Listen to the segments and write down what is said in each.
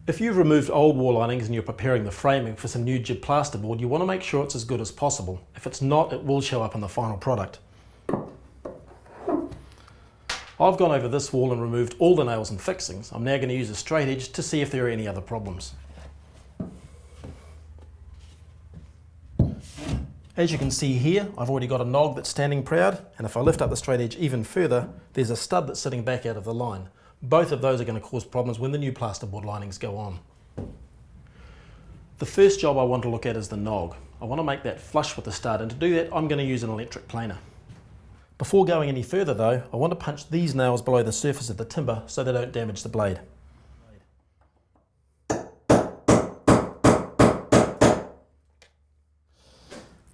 If you've removed old wall linings and you're preparing the framing for some new GIB plasterboard, you want to make sure it's as good as possible. If it's not, it will show up in the final product. I've gone over this wall and removed all the nails and fixings. I'm now going to use a straight edge to see if there are any other problems. As you can see here, I've already got a nog that's standing proud, and if I lift up the straight edge even further, there's a stud that's sitting back out of the line. Both of those are going to cause problems when the new plasterboard linings go on. The first job I want to look at is the nog. I want to make that flush with the stud, and to do that I'm going to use an electric planer. Before going any further though, I want to punch these nails below the surface of the timber so they don't damage the blade.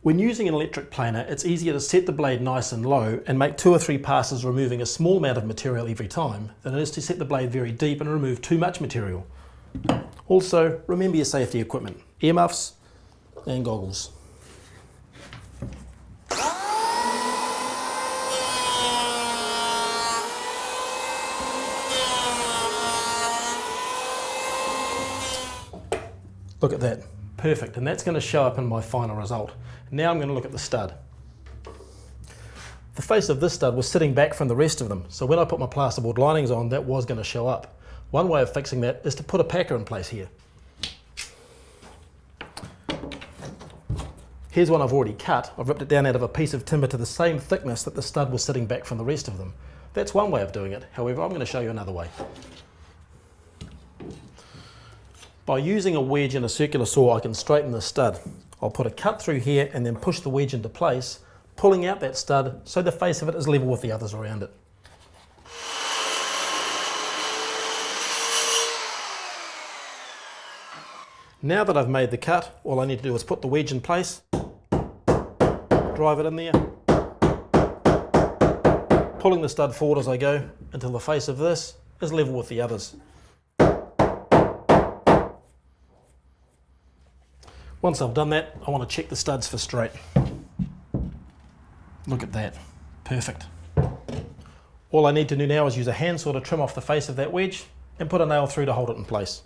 When using an electric planer, it's easier to set the blade nice and low and make 2 or 3 passes removing a small amount of material every time than it is to set the blade very deep and remove too much material. Also, remember your safety equipment, earmuffs and goggles. Look at that, perfect, and that's going to show up in my final result. Now I'm going to look at the stud. The face of this stud was sitting back from the rest of them, so when I put my plasterboard linings on, that was going to show up. One way of fixing that is to put a packer in place here. Here's one I've already cut. I've ripped it down out of a piece of timber to the same thickness that the stud was sitting back from the rest of them. That's one way of doing it. However, I'm going to show you another way. By using a wedge and a circular saw, I can straighten the stud. I'll put a cut through here and then push the wedge into place, pulling out that stud so the face of it is level with the others around it. Now that I've made the cut, all I need to do is put the wedge in place, drive it in there, pulling the stud forward as I go until the face of this is level with the others. Once I've done that, I want to check the studs for straight. Look at that, perfect. All I need to do now is use a handsaw to trim off the face of that wedge and put a nail through to hold it in place.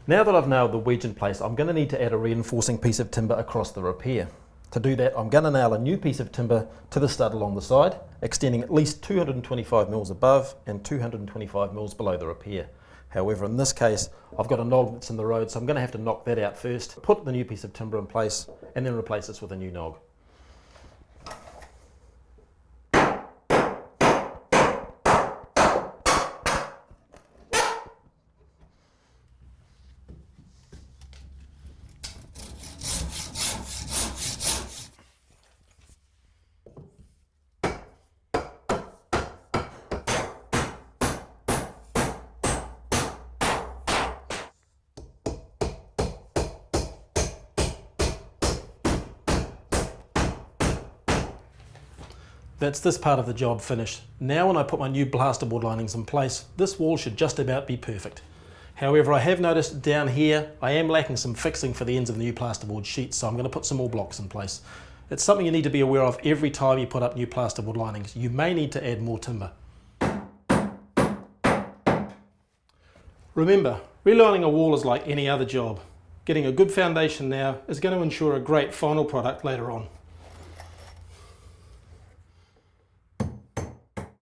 Now that I've nailed the wedge in place, I'm going to need to add a reinforcing piece of timber across the repair. To do that, I'm going to nail a new piece of timber to the stud along the side, extending at least 225 mils above and 225 mils below the repair. However, in this case, I've got a nog that's in the road, so I'm going to have to knock that out first, put the new piece of timber in place, and then replace this with a new nog. That's this part of the job finished. Now when I put my new plasterboard linings in place, this wall should just about be perfect. However, I have noticed down here, I am lacking some fixing for the ends of the new plasterboard sheets, so I'm going to put some more blocks in place. It's something you need to be aware of every time you put up new plasterboard linings. You may need to add more timber. Remember, relining a wall is like any other job. Getting a good foundation now is going to ensure a great final product later on.